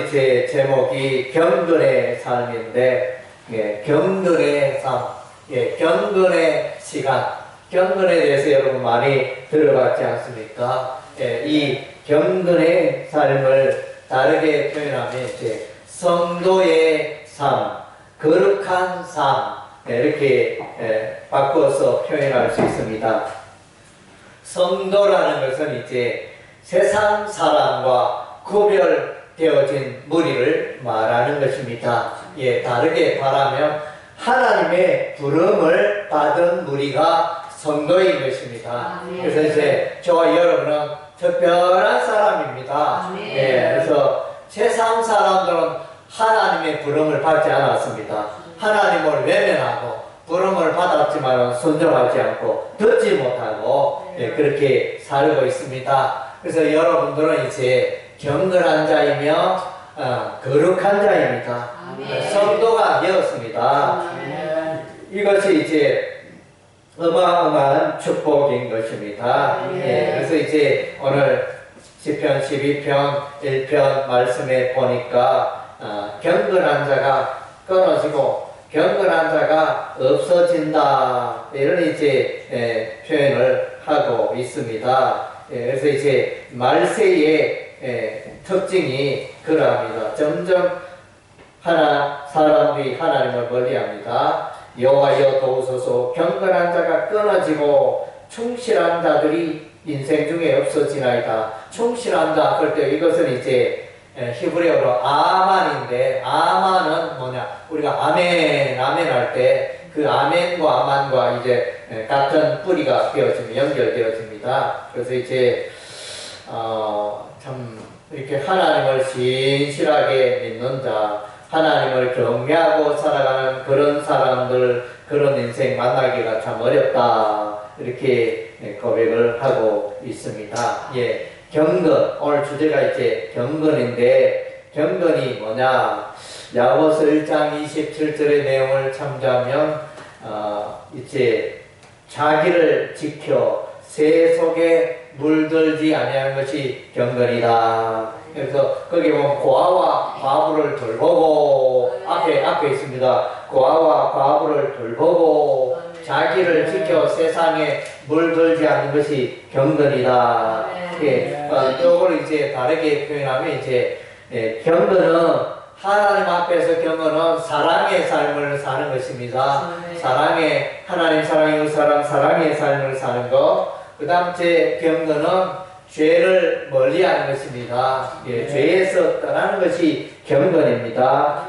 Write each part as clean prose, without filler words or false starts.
제 제목이 경건의 삶인데, 경건의 삶, 경건의 시간, 경건에 대해서 여러분 많이 들어봤지 않습니까? 이 경건의 삶을 다르게 표현하면 이제 성도의 삶, 거룩한 삶, 이렇게 바꿔서 표현할 수 있습니다. 성도라는 것은 이제 세상 사람과 구별되어진 무리를 말하는 것입니다. 다르게 말하면 하나님의 부름을 받은 무리가 성도인 것입니다. 그래서 이제 저와 여러분은 특별한 사람입니다. 그래서 세상 사람들은 하나님의 부름을 받지 않았습니다. 하나님을 외면하고 부름을 받았지만 순종하지 않고 듣지 못하고 그렇게 살고 있습니다. 그래서 여러분들은 이제 경건한 자이며 거룩한 자입니다. 성도가 되었습니다. 이것이 이제 어마어마한 축복인 것입니다. 그래서 이제 오늘 시편 12편 1편 말씀에 보니까 경건한 자가 끊어지고 경건한 자가 없어진다, 이런 이제 표현을 하고 있습니다. 그래서 이제 말세의 특징이 그러합니다. 점점 사람들이 하나님을 멀리합니다. 여호와여 도우소서, 경건한 자가 끊어지고 충실한 자들이 인생 중에 없어지나이다. 충실한 자 할 때 이것은 이제 히브리어로 아만인데, 아만은 뭐냐, 우리가 아멘 할 때 그 아멘과 아만과 이제 같은 뿌리가 연결되어집니다. 그래서 이제 참 이렇게 하나님을 신실하게 믿는 자, 하나님을 경외하고 살아가는 그런 사람들, 그런 인생 만나기가 참 어렵다, 이렇게 고백을 하고 있습니다. 경건, 오늘 주제가 이제 경건인데, 경건이 뭐냐? 야고보서 1장 27절의 내용을 참조하면 이제 자기를 지켜 새 속에 물들지 아니하는 것이 경건이다. 그래서 거기 보면 고아와 과부를 돌보고, 앞에 있습니다. 고아와 과부를 돌보고 자기를 지켜 세상에 물들지 않는 것이 경건이다. 이걸 이제 다르게 표현하면 이제 경건은, 하나님 앞에서 경건은 사랑의 삶을 사는 것입니다. 사랑의, 하나님 사랑의 사랑, 사랑의 삶을 사는 것. 그 다음 제 경건은 죄를 멀리하는 것입니다. 죄에서 떠나는 것이 경건입니다.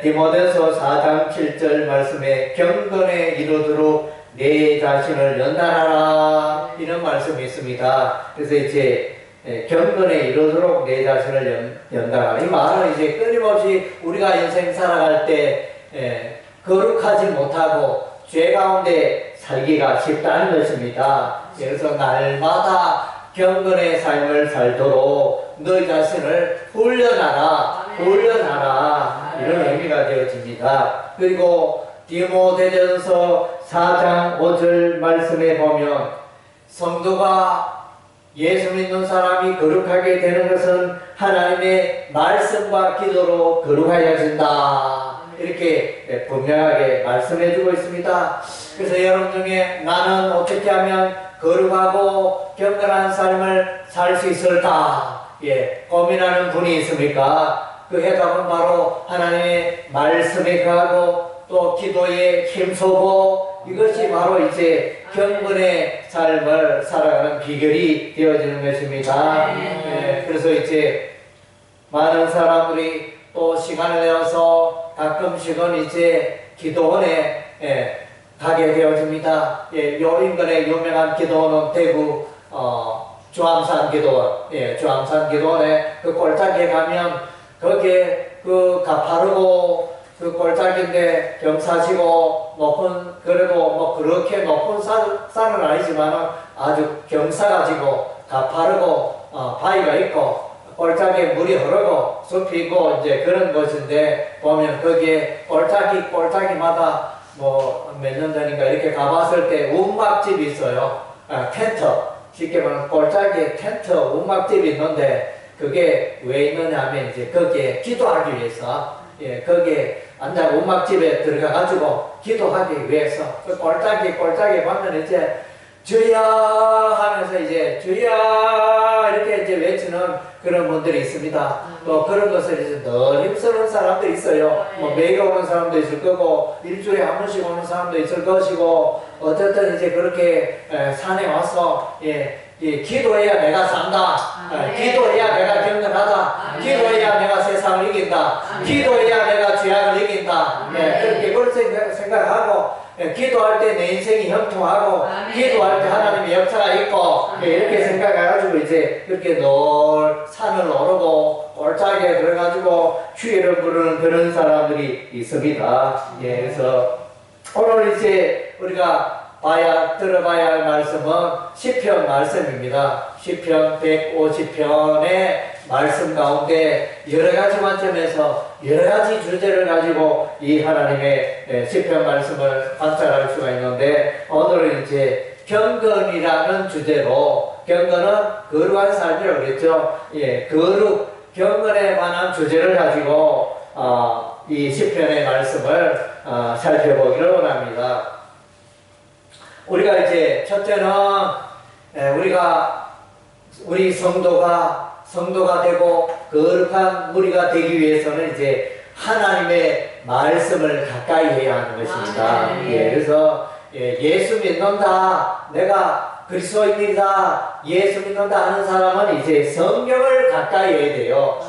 디모데서 4장 7절 말씀에 경건에 이르도록 내 자신을 연단하라, 이런 말씀이 있습니다. 그래서 이제 경건에 이르도록 내 자신을 연단하라. 이 말은 이제 끊임없이 우리가 인생 살아갈 때 거룩하지 못하고 죄 가운데 살기가 쉽다는 것입니다. 그래서 날마다 경건의 삶을 살도록 너희 자신을 훈련하라, 이런 의미가 되어집니다. 그리고 디모데전서 4장 5절 말씀에 보면 성도가, 예수 믿는 사람이 거룩하게 되는 것은 하나님의 말씀과 기도로 거룩하여진다, 이렇게 분명하게 말씀해주고 있습니다. 그래서 여러분 중에 나는 어떻게 하면 거룩하고 경건한 삶을 살 수 있을까? 고민하는 분이 있습니까? 그 해답은 바로 하나님의 말씀에 거하고 또 기도에 힘쓰고, 이것이 바로 이제 경건의 삶을 살아가는 비결이 되어지는 것입니다. 그래서 이제 많은 사람들이 또 시간을 내어서 가끔씩은 이제 기도원에 가게 되어집니다. 요 인근의 유명한 기도원은 대구 주암산 기도원, 주암산 기도원에 그 골짜기에 가면 거기에 그 가파르고 그 골짜기인데 경사지고 높은, 그래도 뭐 그렇게 높은 산은 아니지만 아주 경사가지고 가파르고 바위가 있고 골짜기에 물이 흐르고 숲이 있고 이제 그런 곳인데, 보면 거기에 골짜기마다 뭐 몇 년 전인가 이렇게 가봤을 때 움막집이 있어요. 텐트, 쉽게 말하면 골짜기에 텐트, 움막집이 있는데 그게 왜 있느냐 하면 이제 거기에 기도하기 위해서, 예, 거기에 앉아 음악집에 들어가가지고 기도하기 위해서 그 꼴짝이 보면 이제 주여 하면서 이제 주여 이렇게 이제 외치는 그런 분들이 있습니다. 또 그런 것을 이제 늘 힘쓰는 사람들이 있어요. 뭐 매일 오는 사람도 있을 거고 일주일에 한 번씩 오는 사람도 있을 것이고 어쨌든 이제 그렇게 산에 와서 기도해야 내가 산다. 기도해야 내가 경건하다. 기도해야 내가 세상을 이긴다. 기도해야 내가 죄악을 이긴다. 그렇게 그걸 생각하고 기도할 때 내 인생이 형통하고 기도할 때 하나님의 역사가 있고 이렇게 생각해가지고 이제 그렇게 늘 산을 오르고 골짜기에 들어가지고 주의를 부르는 그런 사람들이 있습니다. 그래서 오늘 이제 우리가 들어봐야 할 말씀은 시편 말씀입니다. 시편 150편의 말씀 가운데 여러 가지 관점에서 여러 가지 주제를 가지고 이 하나님의 시편 말씀을 관찰할 수가 있는데 오늘은 이제 경건이라는 주제로 경건은 거룩한 삶이라고 그랬죠. 경건에 관한 주제를 가지고 이 시편의 말씀을 살펴보기를 원합니다. 우리가 이제 첫째는 우리 성도가 되고 거룩한 무리가 되기 위해서는 이제 하나님의 말씀을 가까이 해야 하는 것입니다. 그래서 예수 믿는다, 내가 그리스도인이다, 예수 믿는다 하는 사람은 이제 성경을 가까이 해야 돼요.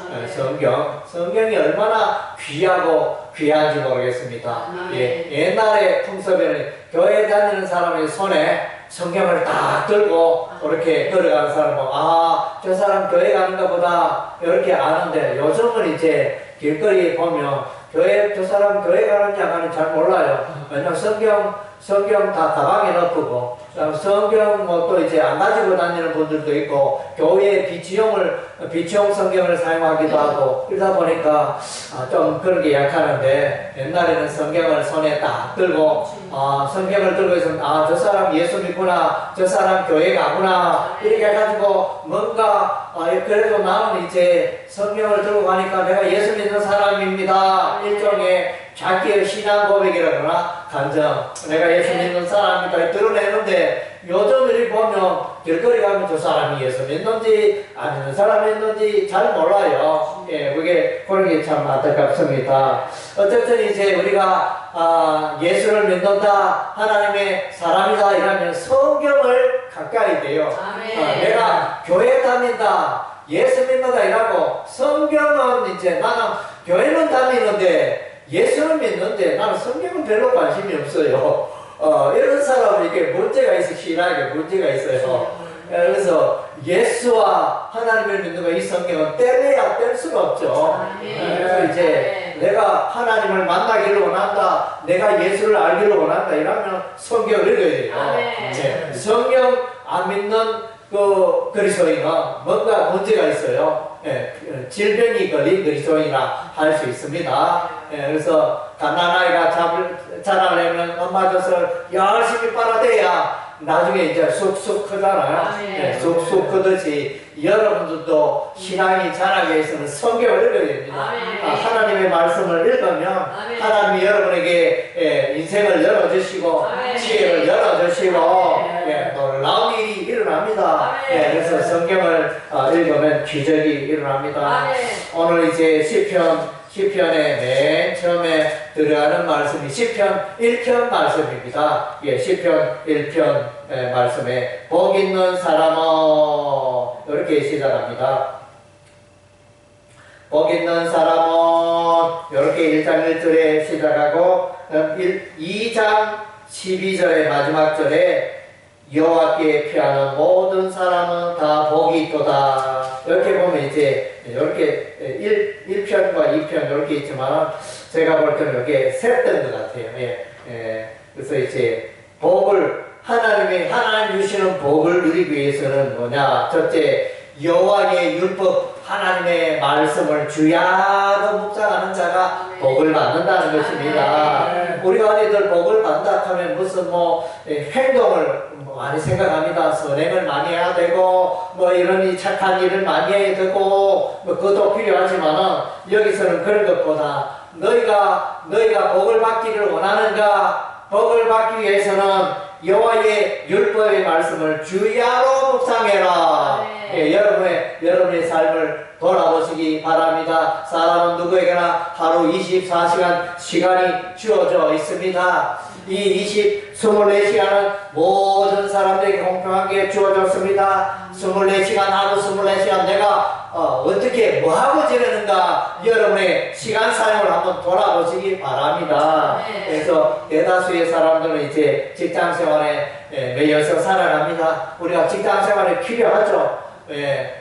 성경이 얼마나 귀한지 모르겠습니다. 옛날에 풍습에는 교회 다니는 사람의 손에 성경을 딱 들고 이렇게 걸어가는 사람은 저 사람 교회 가는가 보다 이렇게 아는데 요즘은 이제 길거리에 보면 저 사람 교회 가는지 안 가는지 잘 몰라요. 왜냐면 성경 다 가방에 넣고 성경 뭐 또 이제 안 가지고 다니는 분들도 있고 교회에 비치용 성경을 사용하기도 하고 이러다 보니까 좀 그런 게 약하는데 옛날에는 성경을 손에 딱 들고 성경을 들고 있으면 저 사람 예수 믿구나, 저 사람 교회 가구나 이렇게 해가지고 뭔가 그래도 나는 이제 성경을 들고 가니까 내가 예수 믿는 사람입니다. 일종의 자기의 신앙 고백이라거나 간증, 내가 예수 믿는 사람이다 드러내는데 요즘 이렇게 보면 길거리 가면 저 사람이 예수 믿는지 안 믿는 사람이 있는지 잘 몰라요. 그런 게 참 안타깝습니다. 어쨌든 이제 우리가 예수를 믿는다, 하나님의 사람이다 이러면 성경을 가까이 돼요. 내가 교회 다닌다, 예수 믿는다 이라고 성경은 이제 나는 교회는 다니는데 예수는 믿는데 나는 성경은 별로 관심이 없어요. 이런 사람에게 문제가 있어, 신앙에 문제가 있어요. 그래서 예수와 하나님을 믿는 거 이 성경은 떼내야 뗄 수가 없죠. 그래서 이제 내가 하나님을 만나기를 원한다, 내가 예수를 알기를 원한다 이러면 성경을 읽어야 돼요. 성경 안 믿는 그리스도인은 뭔가 문제가 있어요. 질병이 걸린 그리스도인이라 할 수 있습니다. 그래서 갓난아이가 자라려면 엄마 젖을 열심히 빨아대야 나중에 이제 쑥쑥 크잖아요. 쑥쑥 크듯이 여러분들도 신앙이 자라기 위해서는 성경을 읽어야 됩니다. 하나님의 말씀을 읽으면 하나님이 여러분에게 인생을 열어주시고 지혜를 열어주시고 놀라운 일이 일어납니다. 그래서 성경을 읽으면 기적이 일어납니다. 오늘 이제 시편의 맨 처음에 들어가는 말씀이 시편 1편 말씀입니다. 시편 1편 말씀에 복 있는 사람은 이렇게 시작합니다. 복 있는 사람은 이렇게 1장 1절에 시작하고 2장 12절의 마지막 절에 여호와께 피하는 모든 사람은 다 복이 있도다. 이렇게 보면 이제 이렇게 1편과 2편 이렇게 있지만 제가 볼 때는 이렇게 셋된 것 같아요. 그래서 이제 하나님 주시는 복을 누리기 위해서는 뭐냐? 첫째, 여호와의 율법 하나님의 말씀을 주야로 묵상하는 자가 복을 받는다는 것입니다. 우리가 어디들 복을 받는다 하면 무슨 행동을 많이 생각합니다. 선행을 많이 해야 되고 이런 착한 일을 많이 해야 되고 그것도 필요하지만은 여기서는 그런 것보다 너희가 복을 받기를 원하는가? 복을 받기 위해서는 여호와의 율법의 말씀을 주야로 묵상해라. 여러분의 삶을 돌아보시기 바랍니다. 사람은 누구에게나 하루 24시간 시간이 주어져 있습니다. 이 24시간은 모든 사람들에게 공평하게 주어졌습니다. 24시간 하루 24시간 내가 어떻게 뭐하고 지내는가 여러분의 시간 사용을 한번 돌아보시기 바랍니다. 그래서 대다수의 사람들은 이제 직장생활에 매여서 살아갑니다. 우리가 직장생활이 필요하죠.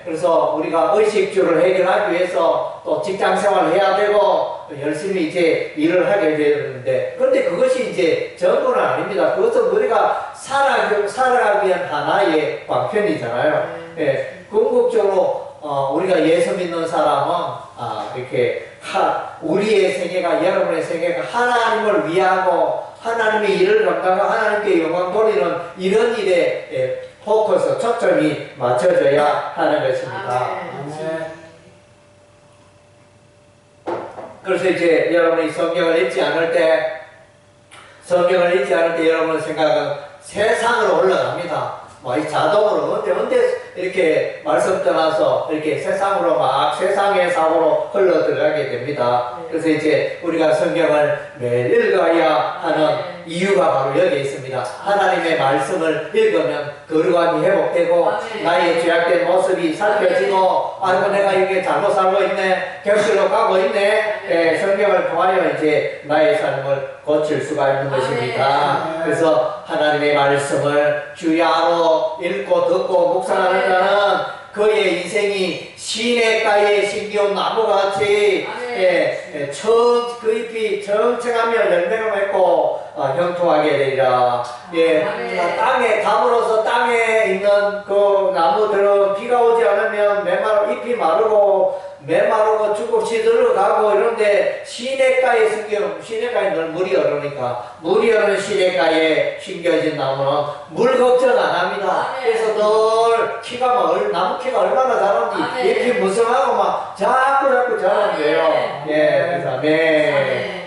그래서 우리가 의식주를 해결하기 위해서 또 직장생활을 해야 되고 열심히 이제 일을 하게 되는데, 그런데 그것이 이제 전부는 아닙니다. 그것은 우리가 살아가기 위한 하나의 방편이잖아요. 궁극적으로 우리가 예수 믿는 사람은 이렇게 우리의 생애가, 여러분의 생애가 하나님을 위하고 하나님의 일을 감당하고 하나님께 영광 돌리는 이런 일에 포커스, 초점이 맞춰져야 하는 것입니다. 그래서 이제 여러분이 성경을 읽지 않을 때 여러분의 생각은 세상으로 올라갑니다. 이 자동으로 언제 이렇게 말씀 떠나서 이렇게 세상으로 세상의 사고로 흘러 들어가게 됩니다. 그래서 이제 우리가 성경을 매일 읽어야 하는 이유가 바로 여기에 있습니다. 하나님의 말씀을 읽으면 거룩함이 회복되고 나의 죄악된 모습이 살펴지고 아이고 내가 이게 잘못 살고 있네, 격수로 가고 있네, 성경을 통하여 이제 나의 삶을 고칠 수가 있는 것입니다. 그래서 하나님의 말씀을 주야로 읽고 듣고 묵상하는 자는 그의 인생이 시냇가에 심기운 나무가 같이 그 잎이 청청하며 열매를 맺고 형통하게 되리라. 땅에 가물어서 땅에 있는 그 나무들은 비가 오지 않으면 잎이 마르고 메마르고 시들어가고 이런데 시냇가에 시냇가에 늘 물이 흐르니까 물이 흐르는 시냇가에 심겨진 나무는 물 걱정 안 합니다. 그래서 늘 나무 키가 얼마나 자라는지 잎이 무성하고 자꾸 자라는 거예요. 그래서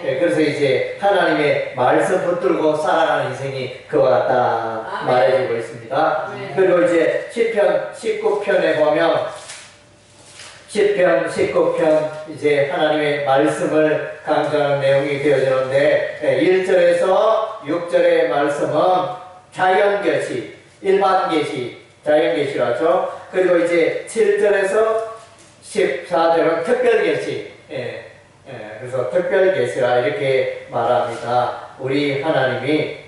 그래서 이제 하나님의 말씀 붙들고 살아가는 인생이 그와 같다 말해주고 있습니다. 그리고 이제 시편 19편에 보면 시편 19편 이제 하나님의 말씀을 강조하는 내용이 되어지는데 1절에서 6절의 말씀은 자연계시, 일반계시, 자연계시라죠. 그리고 이제 7절에서 14절은 특별계시, 그래서 특별계시라 이렇게 말합니다. 우리 하나님이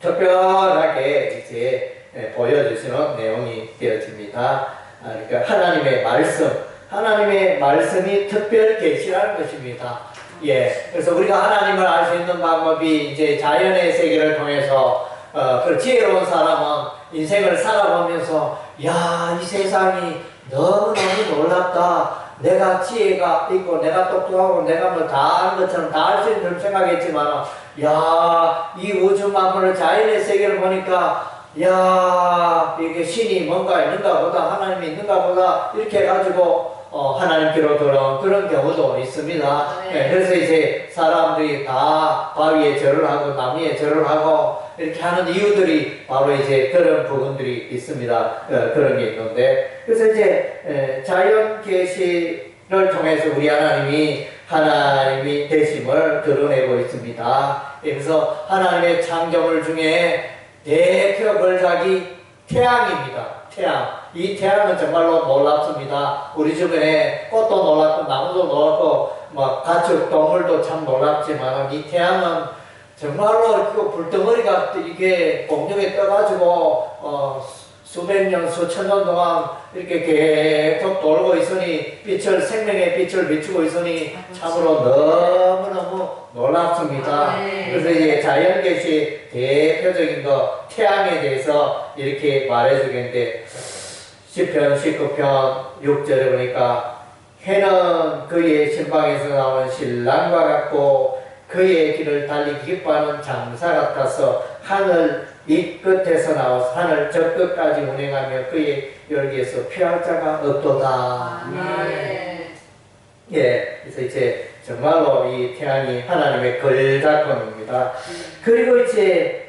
특별하게 이제 보여주시는 내용이 되어집니다. 그러니까 하나님의 말씀이 특별 계시라는 것입니다. 그래서 우리가 하나님을 알 수 있는 방법이 이제 자연의 세계를 통해서 그 지혜로운 사람은 인생을 살아보면서 이 세상이 너무너무 놀랍다. 내가 지혜가 있고 내가 똑똑하고 내가 다 아는 것처럼 다 알 수 있는 줄 생각했지만 이 우주 만물을 자연의 세계를 보니까 이게 신이 뭔가 있는가 보다, 하나님이 있는가 보다, 이렇게 해가지고, 하나님께로 돌아온 그런 경우도 있습니다. 그래서 이제 사람들이 다 바위에 절을 하고, 나무에 절을 하고, 이렇게 하는 이유들이 바로 이제 그런 부분들이 있습니다. 그런 게 있는데. 그래서 이제, 자연 계시를 통해서 우리 하나님이 되심을 드러내고 있습니다. 그래서 하나님의 창조물 중에 대표 걸작이 태양입니다. 이 태양은 정말로 놀랍습니다. 우리 주변에 꽃도 놀랍고 나무도 놀랍고 가축 동물도 참 놀랍지만 이 태양은 정말로 그 불덩어리가 이게 공중에 떠가지고 수백 년, 수천 년 동안 이렇게 계속 돌고 있으니 생명의 빛을 비추고 있으니 참으로 너무너무 놀랍습니다. 그래서 이제 자연계시 대표적인 거 태양에 대해서 이렇게 말해주겠는데 시편 19편 6절에 보니까 해는 그의 신방에서 나오는 신랑과 같고 그의 길을 달리기 기뻐하는 장사 같아서 하늘 이 끝에서 나와서 하늘 저 끝까지 운행하며 그의 열기에서 피할 자가 없도다. 예, 그래서 이제 정말로 이 태양이 하나님의 걸작품입니다. 그리고 이제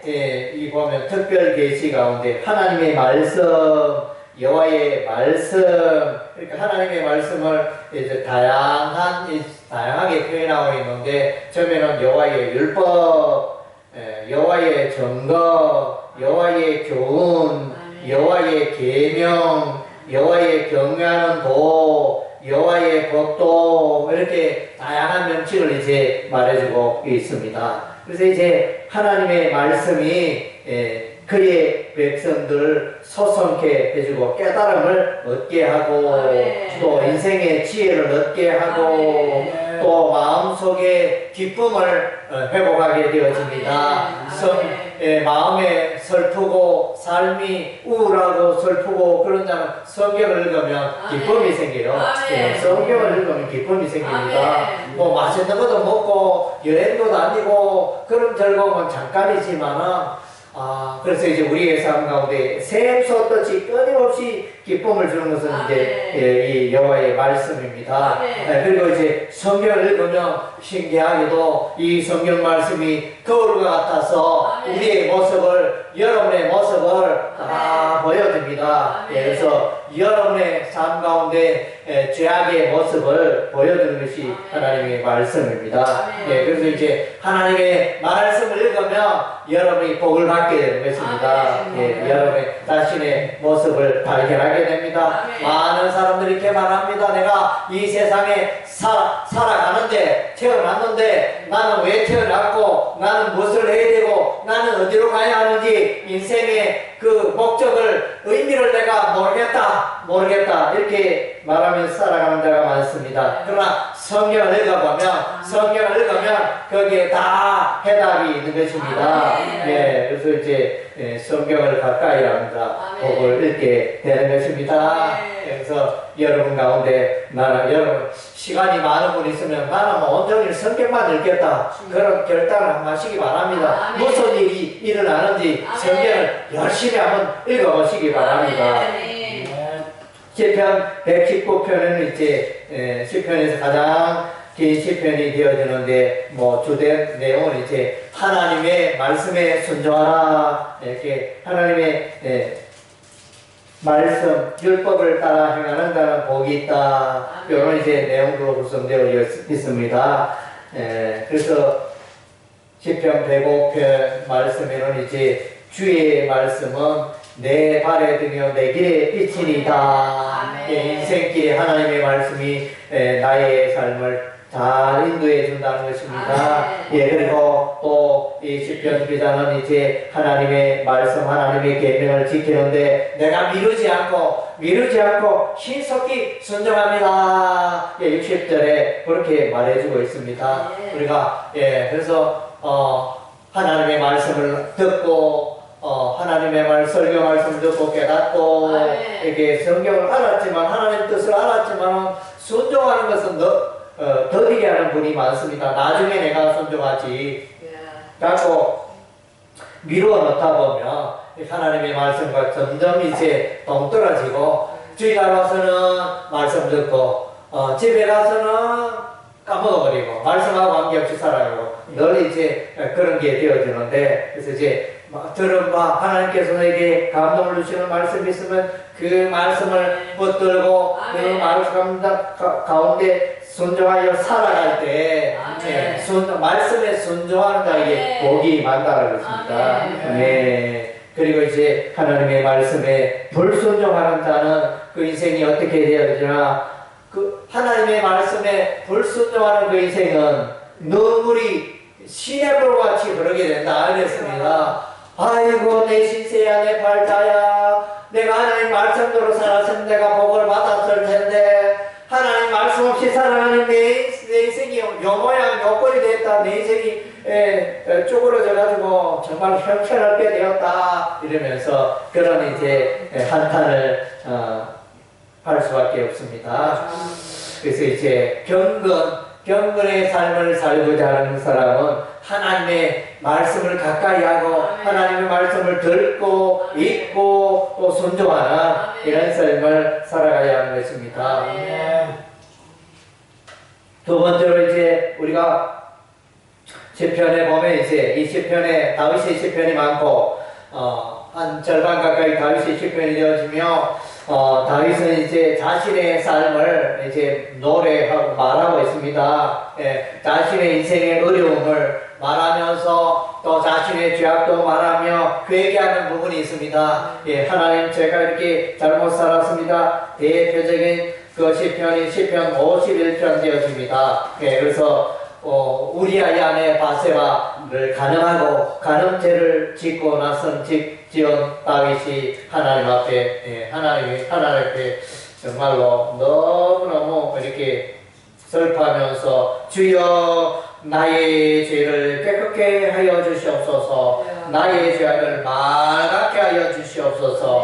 이 보면 특별 계시 가운데 하나님의 말씀, 여호와의 말씀, 그러니까 하나님의 말씀을 이제 다양하게 표현하고 있는데 처음에는 여호와의 율법, 여호와의 증거, 여호와의 교훈, 여호와의 계명, 여호와의 경외하는 도, 여호와의 법도 이렇게 다양한 명칭을 이제 말해주고 있습니다. 그래서 이제 하나님의 말씀이 그의 백성들을 소성케 해주고 깨달음을 얻게 하고 또 인생의 지혜를 얻게 하고 또 마음속에 기쁨을 회복하게 되어집니다. 마음에 슬프고 삶이 우울하고 슬프고 그런 자는 성경을 읽으면 기쁨이 생겨요. 성경을 읽으면 기쁨이 생깁니다. 뭐 맛있는 것도 먹고 여행도 다니고 그런 즐거움은 잠깐이지만은 그래서 이제 우리의 삶 가운데 샘솟듯이 끊임없이 기쁨을 주는 것은 이제 이 여호와의 말씀입니다. 그리고 이제 성경을 읽으면 신기하게도 이 성경 말씀이 거울과 같아서 우리의 모습을, 여러분의 모습을 다 보여줍니다. 그래서 여러분의 삶 가운데 죄악의 모습을 보여주는 것이 하나님의 말씀입니다. 그래서 이제 하나님의 말씀을 읽으면 여러분이 복을 받게 되는 것입니다. 여러분의 자신의 모습을 발견하게 됩니다. 많은 사람들이 이렇게 말합니다. 내가 이 세상에 살아가는데, 태어났는데 나는 왜 태어났고 나는 무엇을 해야 되고 나는 어디로 가야 하는지 인생의 그 목적을, 의미를 내가 모르겠다 이렇게 말하면서 살아가는 자가 많습니다. 그러나 성경을 읽으면 거기에 다 해답이 있는 것입니다. 그래서 이제 성경을 가까이 하는 자 복을 읽게 되는 것입니다. 그래서 여러분 가운데 여러분 시간이 많은 분 있으면 나는 뭐 온종일 성경만 읽겠다 그런 결단을 한번 하시기 바랍니다. 무슨 일이 일어나는지 성경을 열심히 한번 읽어보시기 바랍니다. 시편 119편은 이제 시편에서 가장 긴 시편이 되어지는데 뭐 주된 내용은 이제 하나님의 말씀에 순종하라, 이렇게 하나님의 말씀, 율법을 따라 행하는 자는 복이 있다. 이런 이제 내용으로 구성되어 있습니다. 그래서 시편 105편 말씀에는 이제 주의 말씀은 내 발에 등이요 내 길에 비치니이다. 인생길에 하나님의 말씀이 나의 삶을 잘 인도해 준다는 것입니다. 그리고 또 이 시편 기자는 이제 하나님의 말씀, 하나님의 계명을 지키는데 내가 미루지 않고 신속히 순종합니다. 60절에 그렇게 말해주고 있습니다. 우리가 그래서 하나님의 말씀을 듣고 하나님의 설교 말씀을 듣고 깨닫고 이렇게 성경을 알았지만 하나님의 뜻을 알았지만 순종하는 것은 더디게 하는 분이 많습니다. 나중에 내가 순종하지. 자꾸 미루어 놓다 보면 하나님의 말씀과 점점 이제 동떨어지고 주일날 와서는 말씀 듣고 집에 가서는 까먹어버리고 말씀하고 관계없이 살아가고 늘 이제 그런 게 되어지는데 그래서 이제 하나님께서 너에게 감동을 주시는 말씀이 있으면 그 말씀을 붙들고 그 말씀 가운데 순종하여 살아갈 때 말씀에 순종하는 자에게 복이 많다고 했습니다. 그리고 이제 하나님의 말씀에 불순종하는 자는 그 인생이 어떻게 되어지나 그 하나님의 말씀에 불순종하는 그 인생은 눈물이 시냇물과 같이 흐르게 된다 그랬습니다. 아이고 내 신세야 내 팔자야 내가 하나님 말씀대로 살았으면 내가 복을 받았을 텐데 하나님 말씀 없이 살아가는 내 인생이 요모양 요꼴이 됐다. 내 인생이 쪼그러져 가지고 정말 형편없게 되었다 이러면서 그런 이제 한탄을 할 수밖에 없습니다. 그래서 이제 경건의 삶을 살고자 하는 사람은 하나님의 말씀을 가까이 하고 하나님의 말씀을 듣고 읽고 또 순종하는 이런 삶을 살아가야 하는 것입니다. 두 번째로 이제 우리가 시편에 보면 이제 이 시편에 다윗의 시편이 많고 한 절반 가까이 다윗의 시편이 되어지며 다윗은 이제 자신의 삶을 이제 노래하고 말하고 있습니다. 자신의 인생의 어려움을 말하면서 또 자신의 죄악도 말하며 회개하는 부분이 있습니다. 하나님 제가 이렇게 잘못 살았습니다. 대표적인 그 시편이 시편 51편 되어집니다. 그래서 우리아의 아내 바세바를 간음하고 간음죄를 짓고 나선 지은 다윗이 하나님 앞에 하나님 앞에 정말로 너무너무 이렇게 슬퍼하면서 주여 나의 죄를 깨끗게 하여 주시옵소서 나의 죄악을 맑게 하여 주시옵소서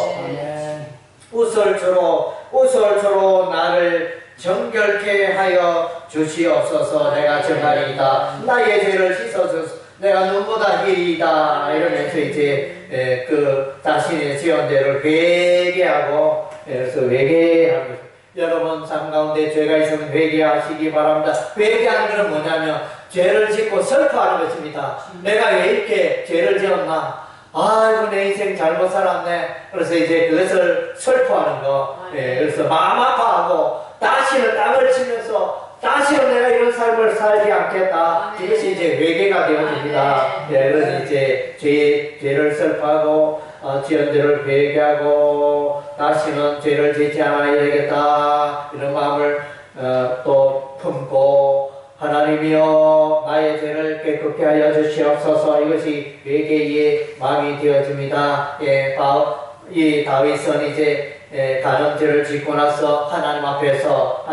우설초로 나를 정결케 하여 주시옵소서 내가 정하리이다 나의 죄를 씻어주소서 내가 눈보다 희리이다 이러면서 이제 그 자신의 지은 죄를 회개하고 그래서 회개하고 여러분 삶 가운데 죄가 있으면 회개하시기 바랍니다. 회개하는 것은 뭐냐면 죄를 짓고 슬퍼하는 것입니다. 내가 왜 이렇게 죄를 지었나 아이고 내 인생 잘못 살았네 그래서 이제 그것을 슬퍼하는 거 그래서 마음 아파하고 다시는 땅을 치면서 다시는 내가 이런 삶을 살지 않겠다. 이것이 이제 회개가 되어집니다. 그래서 이제 죄를 슬퍼하고 지은 죄를 회개하고 다시는 죄를 짓지 않아야 되겠다. 이런 마음을 또 품고 하나님이여 나의 죄를 깨끗게 하여 주시옵소서 이것이 회개의 마음이 되어집니다. 이 다윗은 이제 간음죄를 짓고 나서 하나님 앞에서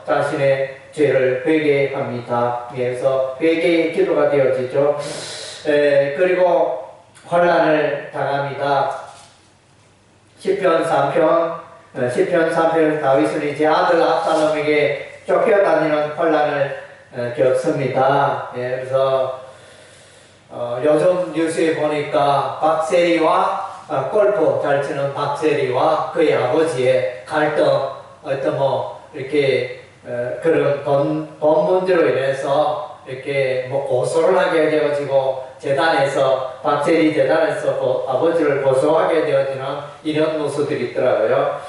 자신의 죄를 회개합니다. 그래서 회개의 기도가 되어지죠. 그리고 환난을 당합니다. 시편 3편 다윗은 이제 아들 압살롬에게 쫓겨다니는 환난을 겪습니다. 그래서 요즘 뉴스에 보니까 박세리와 골프 잘 치는 박세리와 그의 아버지의 갈등 어떤 이렇게 그런 돈 문제로 인해서 이렇게 고소를 하게 되어지고 박세리 재단에서 아버지를 고소하게 되어지는 이런 뉴스들이 있더라고요.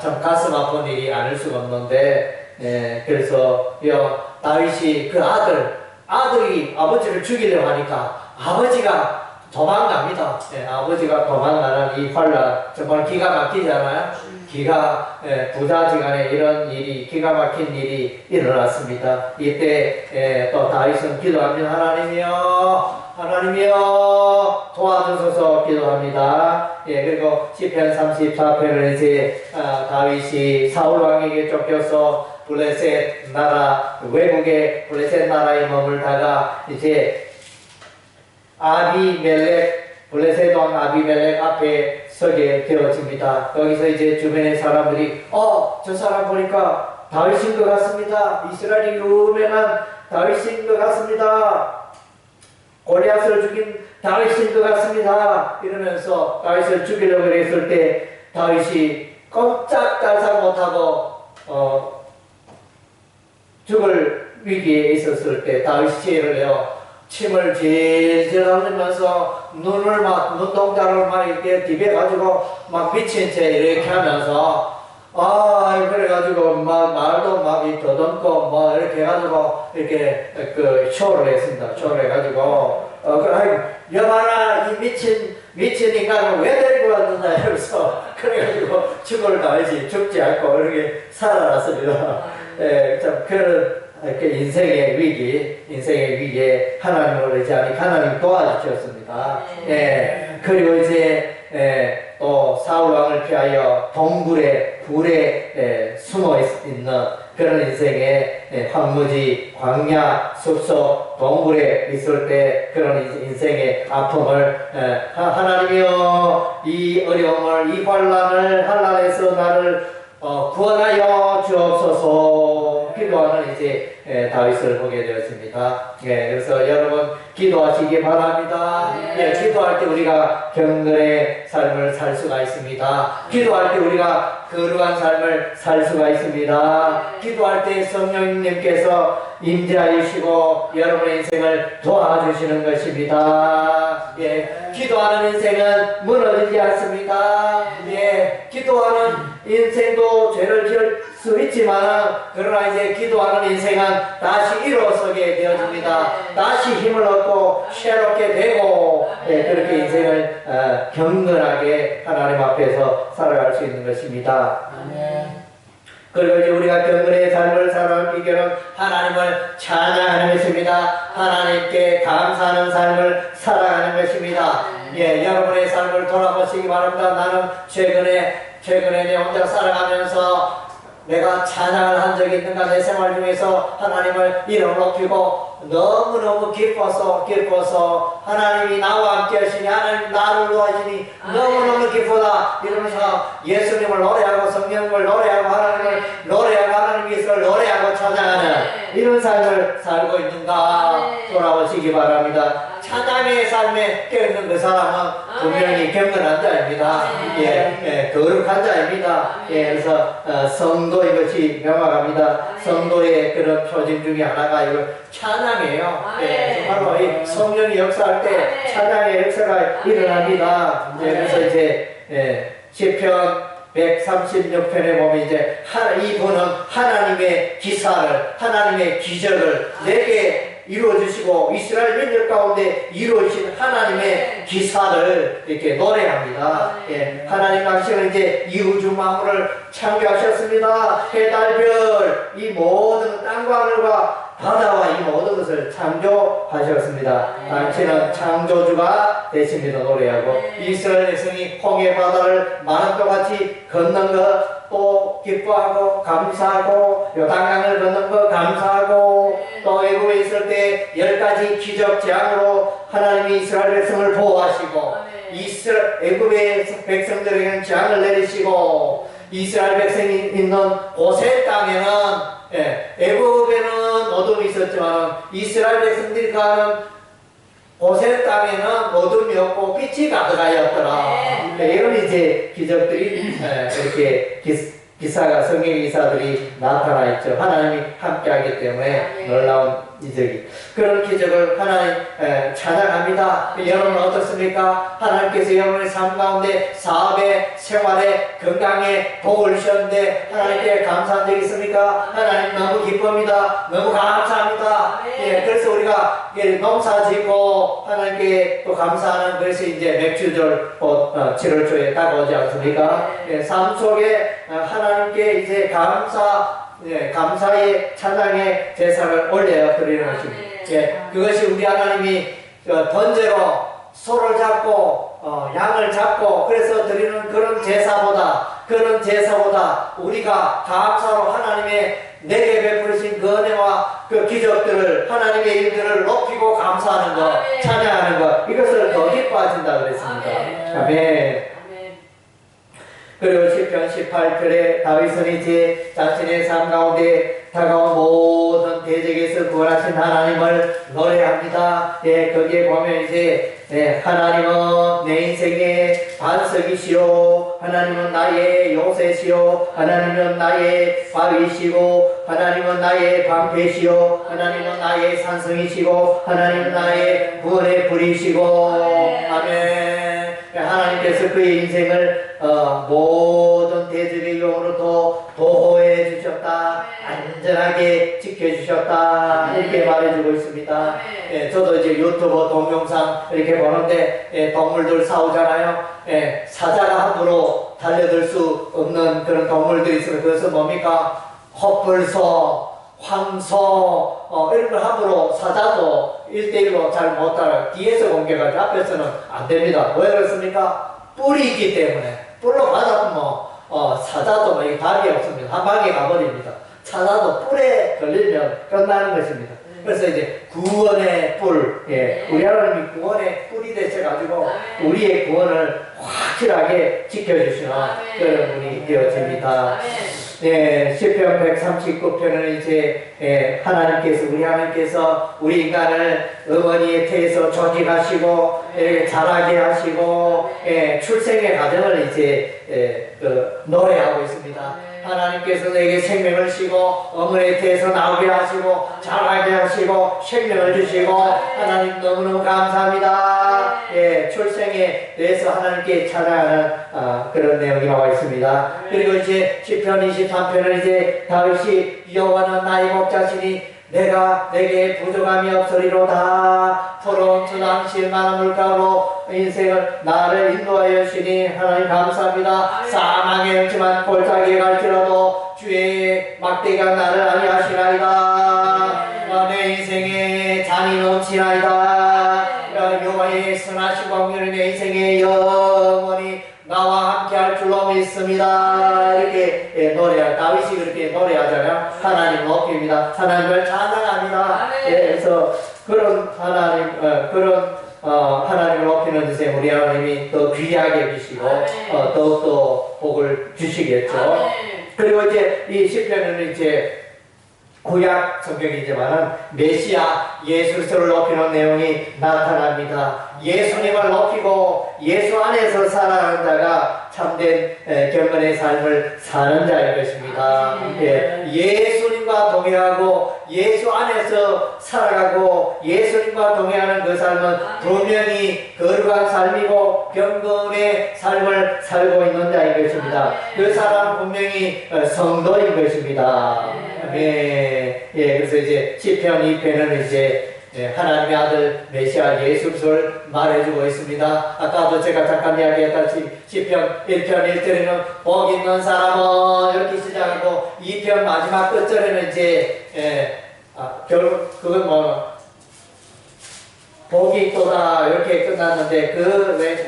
참 가슴 아픈 일이 아닐 수가 없는데 그래서 다윗이 그 아들이 아버지를 죽이려고 하니까 아버지가 도망갑니다. 아버지가 도망가는 이 환란 정말 기가 막히잖아요. 부자지간에 이런 일이 기가 막힌 일이 일어났습니다. 이때 또 다윗은 기도합니다. 하나님이여 도와주소서 기도합니다. 그리고 시편 34편은 이제 다윗이 사울 왕에게 쫓겨서 블레셋 나라 외국의 블레셋 나라에 머물다가 이제 블레셋 왕 아비멜렉 앞에 서게 되어집니다. 여기서 이제 주변의 사람들이 저 사람 보니까 다윗인 것 같습니다. 이스라엘이 유명한 다윗인 것 같습니다. 골리앗을 죽인 다윗인 것 같습니다. 이러면서 다윗을 죽이려고 했을 때 다윗이 꼼짝달싹 못하고 죽을 위기에 있었을 때 다윗이 지혜를 내어 침을 질질 흘리면서 눈동자를 막 이렇게 비벼가지고 막 미친 채 이렇게 하면서 그래가지고 막 말도 막 더듬고 뭐 이렇게 해가지고 이렇게 쇼를 했습니다. 쇼를 해가지고 여봐라 이 미친 인간을 왜 데리고 왔느냐 이러면서 그래가지고 죽을 다윗이 죽지 않고 이렇게 살아났습니다. 참 그런 인생의 위기에 하나님을 의지하니 하나님 도와주셨습니다. 그리고 이제 또 사울 왕을 피하여 동굴에 굴에 숨어 있는 그런 인생의 황무지, 광야, 숲속, 동굴에 있을 때 그런 인생의 아픔을 하나님이여 이 어려움을 이 환난에서 나를 구원하여 주옵소서 기도하는 이제 다윗을 보게 되었습니다. 그래서 여러분 기도하시기 바랍니다. 기도할 때 우리가 경건의 삶을 살 수가 있습니다. 기도할 때 우리가 거룩한 삶을 살 수가 있습니다. 기도할 때 성령님께서 임재하시고 여러분의 인생을 도와주시는 것입니다. 기도하는 인생은 무너지지 않습니다. 기도하는 인생도 죄를 지을 수 있지만 그러나 이제 기도하는 인생은 다시 일어서게 되어집니다. 다시 힘을 얻고 새롭게 되고 그렇게 인생을 경건하게 하나님 앞에서 살아갈 수 있는 것입니다. 그리고 이제 우리가 경건의 삶을 살아가는 비결은 하나님을 찬양하는 것입니다. 하나님께 감사하는 삶을 살아가는 것입니다. 여러분의 삶을 돌아보시기 바랍니다. 나는 최근에 내 혼자 살아가면서 내가 찬양을 한 적이 있는가? 내 생활 중에서 하나님을 이름 높이고 너무너무 기뻐서 하나님이 나와 함께 하시니 하나님 나를 도와주니 너무너무 기쁘다 이러면서 예수님을 노래하고 성령을 노래하고 하나님을 노래하고 하나님 예수를 노래하고 찬양하는 이런 삶을 살고 있는가 돌아보시기 바랍니다. 찬양의 삶에 깨어있는 그 사람은 분명히 경건한 자입니다. 거룩한 자입니다. 그래서 성도 이것이 명확합니다. 성도의 그런 표징 중에 하나가 이거 찬양이에요. 정말로 이 성령이 역사할 때 찬양의 역사가 일어납니다. 그래서 이제 시편 136편에 보면 이제 이분은 하나님의 기사를 하나님의 기적을 내게 이루어주시고 이스라엘 민족 가운데 이루어진 하나님의 기사를 이렇게 노래합니다. 하나님 당신은 이제 이 우주 만물을 창조하셨습니다. 해, 달, 별, 이 모든 땅과 하늘과 바다와 이 모든 것을 창조하셨습니다. 당신은 창조주가 되십니다. 노래하고 이스라엘 백성이 홍해 바다를 마른 똑같이 걷는 것 또 기뻐하고 감사하고 요단강을 걷는 것 감사하고 또 애굽에 있을 때 10가지 기적 재앙으로 하나님이 이스라엘 백성을 보호하시고 애굽의 백성들에게는 재앙을 내리시고 이스라엘 백성이 있는 고센 땅에는 애굽에는 어둠이 있었지만 이스라엘 백성들이 가는 고센 땅에는 어둠이 없고 빛이 가득하였더라. 이런 이제 기적들이 이렇게 기사가 성경 기사들이 나타나 있죠. 하나님이 함께하기 때문에 놀라운 기적이 그런 기적을 하나님 찬양합니다. 여러분 어떻습니까? 하나님께서 여러분의 삶 가운데 사업에 생활에 건강에 복을 주셨는데 하나님께 감사한 적 있습니까? 하나님 너무 기쁩니다. 너무 감사합니다. 그래서 우리가 농사 짓고 하나님께 또 감사하는 것이 이제 맥주절 7월 초에 다가오지 않습니까? 삶 속에 하나님께 이제 감사의 찬양의 제사를 올려 드리는 것입니다. 그것이 우리 하나님이 번제로 소를 잡고 양을 잡고 그래서 드리는 그런 제사보다 우리가 감사로 하나님의 내게 베푸신 그 은혜와 그 기적들을 하나님의 일들을 높이고 감사하는 것 찬양하는 것 이것을 더 기뻐하신다 그랬습니다. 아멘. 그리고 시편 18편에 다윗은 이제 자신의 삶 가운데 다가온 모든 대적에서 구원하신 하나님을 노래합니다. 거기에 보면 이제 하나님은 내 인생의 반석이시오 하나님은 나의 요새시오 하나님은 나의 바위시고 하나님은 나의 방패시오 하나님은 나의 산성이시고 하나님은 나의 구원의 불이시고 아멘. 하나님께서 그의 인생을 모든 대적의 용으로도 보호해 주셨다 안전하게 지켜주셨다 이렇게 말해주고 있습니다. 저도 이제 유튜브 동영상 이렇게 보는데 동물들 싸우잖아요. 사자가 함부로 달려들 수 없는 그런 동물들이 있으면 그것은 뭡니까? 헛불소 황소 이런 걸 함부로 사자도 1대1로 잘 못 따라 뒤에서 공격하지 앞에서는 안 됩니다. 왜 그렇습니까? 뿔이 있기 때문에 뿔로 맞아도 사자도 뭐 답이 없습니다. 한 방에 가버립니다. 찾아도 뿔에 걸리면 끝나는 것입니다. 그래서 이제 구원의 뿔, 우리 하나님이 구원의 뿔이 되셔가지고 우리의 구원을 확실하게 지켜주시는 그런 분이 되어집니다. 시편 139편은 이제 하나님께서 우리 하나님께서 우리 인간을 어머니의 태에서 조직하시고 자라게 하시고 출생의 과정을 이제 노래하고 있습니다. 하나님께서 내게 생명을 주시고 어머니의 태에서 나오게 하시고 자라게 하시고 생명을 주시고 하나님 너무너무 감사합니다. 출생에 대해서 하나님께 찬양하는 그런 내용이 나와 있습니다. 그리고 이제 시편 23편은 이제 다윗이 여호와는 나의 목자시니 내가 내게 부족함이 없으리로다. 포로운 주당실 많은 물가로 인생을 나를 인도하여 주시니 하나님 감사합니다. 사망의 영침한 골짜기에 갈지라도 주의 막대가 나를 안위하시나이다. 내 인생에 잔이 넘치나이다. 여호와의 선하신 공률이 내 인생에 영원히 나와 함께할 줄로 믿습니다. 이렇게 다윗이 그렇게 노래하잖아요. 하나님 높입니다. 하나님을 찬양합니다. 그래서 그런 하나님을 높이는 것에 우리 하나님이 더 귀하게 주시고 더욱더 복을 주시겠죠. 그리고 이제 이 시편은 이제 구약 성경이지만은 메시아 예수를 높이는 내용이 나타납니다. 예수님을 높이고 예수 안에서 살아가는 자가 참된 경건의 삶을 사는 자일 것입니다. 예수님과 동행하고 예수 안에서 살아가고 예수님과 동행하는 그 삶은 분명히 거룩한 삶이고 경건의 삶을 살고 있는 자인 것입니다. 그 사람은 분명히 성도인 것입니다. 그래서 이제 시편 2편은 이제 하나님의 아들 메시아 예수 그리스도를 말해주고 있습니다. 아까도 제가 잠깐 이야기했다시피 시편 1편 1절에는 복 있는 사람은 이렇게 시작하고 2편 마지막 끝절에는 이제 결국 그건 복이 있도다 이렇게 끝났는데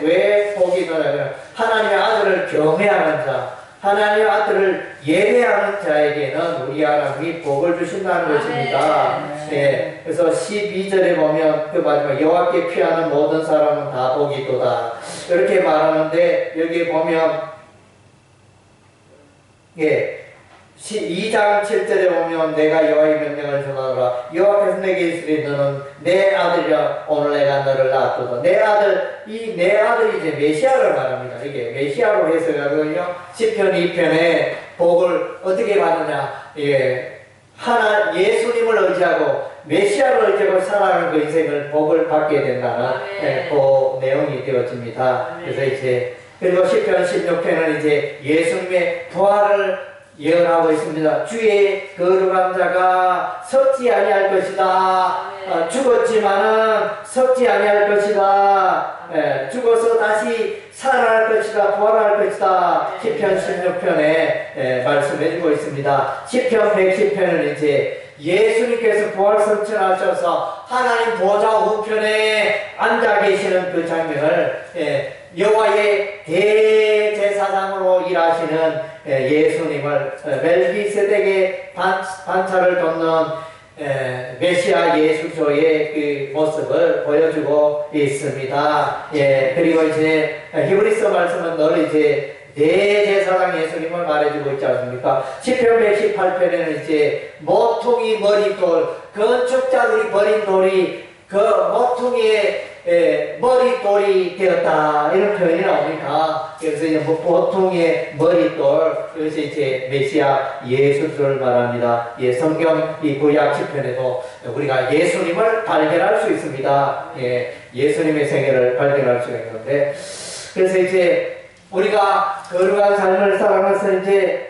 왜 복이 있도다? 하나님의 아들을 경외하는 자, 하나님의 아들을 예배하는 자에게는 우리 하나님이 복을 주신다는 것입니다. 그래서 12절에 보면 그 마지막 여호와께 피하는 모든 사람은 다 복이 있도다 이렇게 말하는데 여기 보면 2장 7절에 보면 내가 여호와의 명령을 전하노라. 여호와께서 내게 이르시되 너는 내 아들이라 오늘 내가 너를 낳았도다. 내 아들이 이제 메시아를 말합니다. 이게 메시아로 해석하거든요. 시편 2편에 복을 어떻게 받느냐? 예수님을 의지하고 메시아를 의지하고 살아가는 그 인생을 복을 받게 된다는 그 내용이 되어집니다. 그래서 이제 그리고 시편 16편은 이제 예수님의 부활을 예언하고 있습니다. 주의 거룩한 자가 썩지 아니할 것이다. 죽었지만은 썩지 아니할 것이다. 죽어서 다시 살아날 것이다. 부활할 것이다. 시편 16편에 말씀해주고 있습니다. 시편 110편은 이제 예수님께서 부활 성천하셔서 하나님 보좌 우편에 앉아 계시는 그 장면을 여호와의 대제사장으로 일하시는 예수님을 멜기세덱의 반차를 돕는 메시아 예수조의 그 모습을 보여주고 있습니다. 그리고 이제 히브리서 말씀은 늘 이제 대제사장 예수님을 말해주고 있지 않습니까? 시편 118편에는 이제 모퉁이 머릿돌, 건축자들이 버린 돌이 그 모퉁이의 머릿돌이 되었다 이런 표현이 나옵니다. 그래서 이제 보통의 머릿돌, 그래서 이제 메시아 예수를 말합니다. 성경 이 구약 시편에도 우리가 예수님을 발견할 수 있습니다. 예수님의 생애를 발견할 수 있는데, 그래서 이제 우리가 거룩한 삶을 살아가면서 이제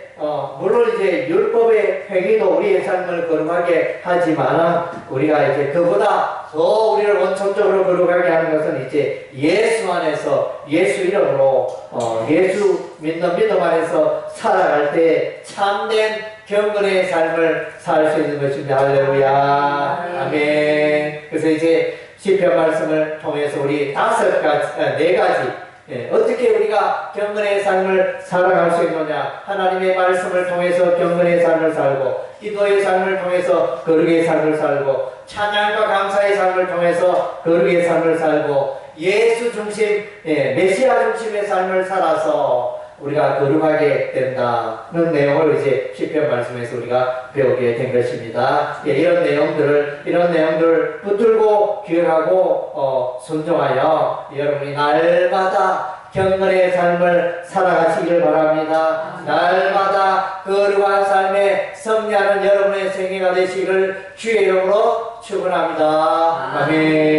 물론 이제 율법의 행위도 우리의 삶을 거룩하게 하지만 우리가 이제 그보다 더 우리를 원천적으로 거룩하게 하는 것은 이제 예수 안에서 예수 이름으로 예수 믿는 믿음 안에서 살아갈 때 참된 경건의 삶을 살 수 있는 것입니다. 할렐루야. 아멘. 그래서 이제 시편 말씀을 통해서 우리 네 가지 예, 어떻게 우리가 경건의 삶을 살아갈 수 있느냐? 하나님의 말씀을 통해서 경건의 삶을 살고, 기도의 삶을 통해서 거룩의 삶을 살고, 찬양과 감사의 삶을 통해서 거룩의 삶을 살고, 예수 중심, 메시아 중심의 삶을 살아서 우리가 거룩하게 된다는 내용을 이제 시편 말씀에서 우리가 배우게 된 것입니다. 이런 내용들을 붙들고 기억하고 순종하여 여러분이 날마다 경건의 삶을 살아가시길 바랍니다. 날마다 거룩한 삶에 승리하는 여러분의 생애가 되시길 주의 이름으로 축원합니다. 아멘.